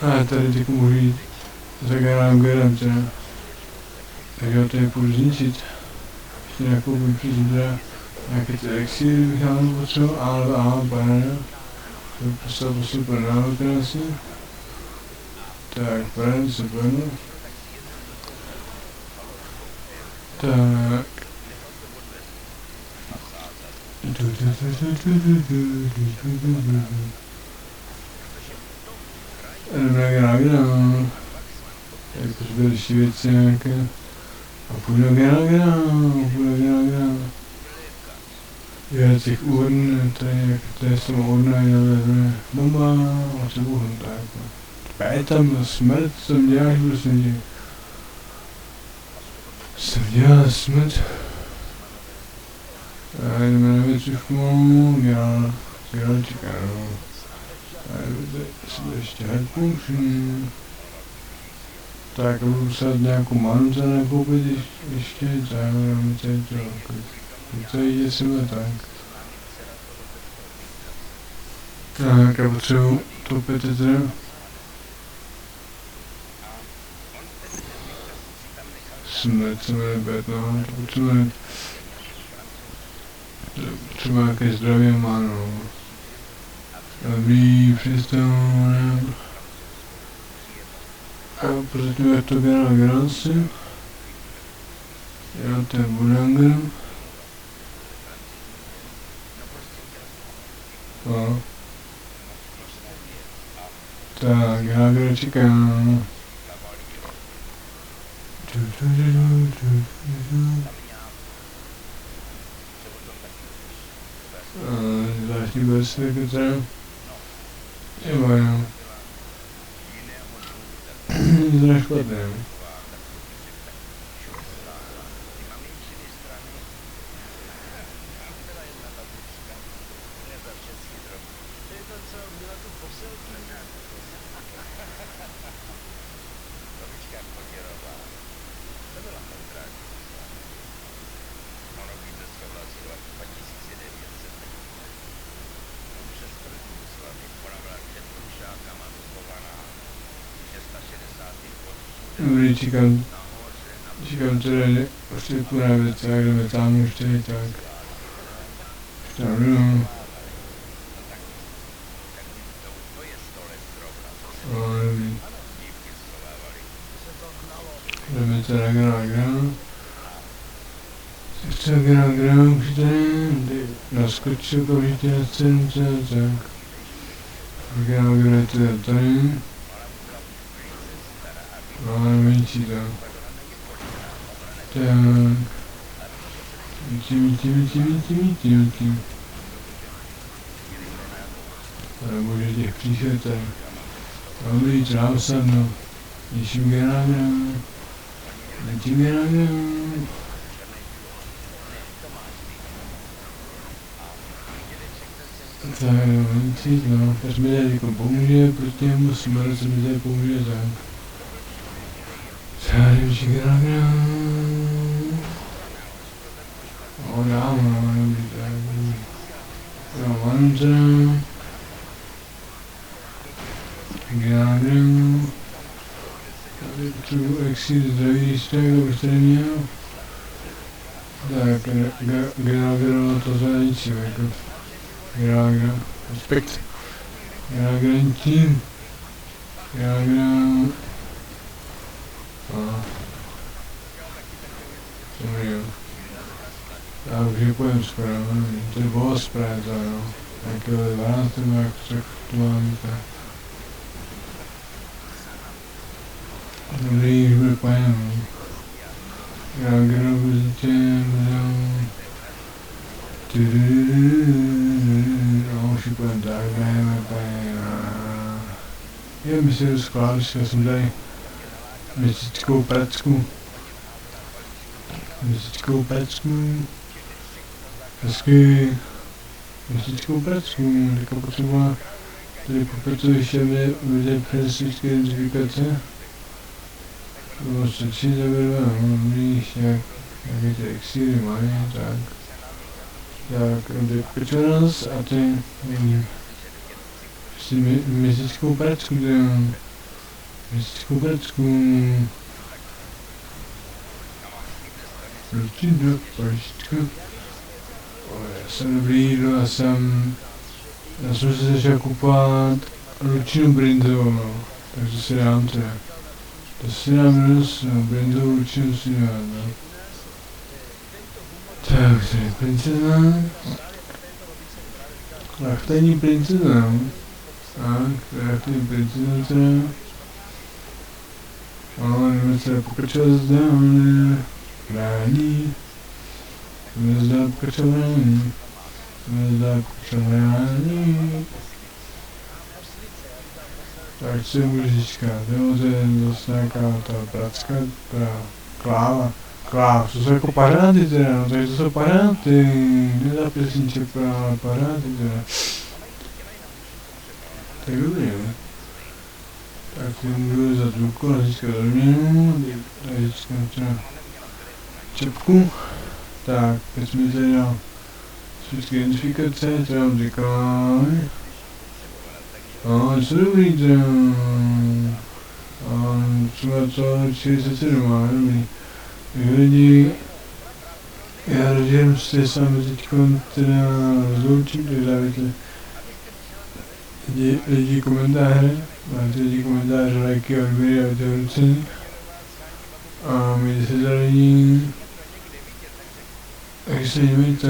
A tady teď můžu jít za generálem teda. Tak jo, tady půjdu zničit. Ještě nakoupím přijít nějaké ty elixíry bych já potřeboval, ale banana. To je prostě super návod krásně. Tak, banana se pojenu. Tak. Dobrá generál. Tak pozběr ještě věci nějaké. A půjdu do generál. Já těch uhodne, to je samo uhodné, bomba, a co uhodne, tak. Je tam smrt, co tam děláš, prosím tě. Co dělá smrt? A jdeme na věcivku, děláčka, no. A jdeme si ještě hardpunkční. Tak budu muset nějakou manu za nakoupit ještě, tak dáme tady to. Tady jde sebe tak. Tak, já potřebuji to teda. Smrt se jmenuje bet, no, to potřebujeme. Třeba nějaké zdraví má, no. Dobrý, přistane. A prozatím jak to generál si. Já to je budanger. No. Tak, já čekám. Zvláštní bez teda. Jo. Nic špatné. Dobrý, čekám teda, prostě půjde věc, jak jdeme tam už tady, tak. Tam jdu. No, dobrý. Jdeme teda gram. Chce gram, už tady, naskočil okamžitě na scénce, tak. Gram je teda tady. No, menší to. Tak. Tím. Ale bože těch příšer tady. Dobrý, tráv sadno. Něčím generálem. Tak jo, nic, no. Až mi tady jako pomůže, proti němu smrt, co mi tady pomůže, tak. Čárivčí dáme, dobrý, tak. Jo, mám teda. Gram. Tady potřebuji elixír zdraví, když tak, abych tady měl. Tak, generál to zadající, jako. Generál, respekt. Generálantím. Generál. Dobrý jo. Já už je pojem skoro, to je boss právě to, no. Nějakého 12, jak to mám, tak. Dobrý, už bude pajem. Já grobu no, už ji půjdem tak, jdeme pajem. Je mi si rozkládat, já jsem tady měsíčkovou pracku. Hezky. Měsíčkovou pracku, teďka potřeba tady popracovat ještě vidět přesnické identifikace. Bylo stačí zavěrovat, blíž nějaké ty exíry mají, tak. Tak, jde pečenost a ty prostě měsíčkovou pracku, měsíčkovou pracku. Rutina, paštka. Já jsem dobrý, já jsem si začal kupovat ručinu brindovou, takže si dám teda. To si dám dnes, brindovou ručinu si dám, no. Tak, tady princezna. Lachtení princezna. Tak, lachtení princezna teda. Ale jdeme teda pokračovat dále. Brání. Jdeme zdá pokračování. Tak co můžeš říkat, jo, to je zase nějaká ta pracka, kláva, to jsou jako parády teda, no, takže to jsou parády, nedá pěsniček ale parády teda. Tak dobrý, jo. Tak si můžu za zvuku a získat odměnu, tady získám třeba čepku. Tak, teď jsme tady dal všechny identifikace, třeba mám říkali. Co dobrý teda. Třeba co 47 má, dobrý. Lidi, já rozdělím se sám teďkon teda rozloučím, takže dávajte lidi komentáře, máte lidi komentáře, lajky a odběry, dávajte hodnocení. A mějte se za lidi. Takže se dívejte,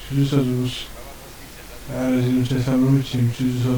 čudu se já rozdělím se sám loučím, čudu se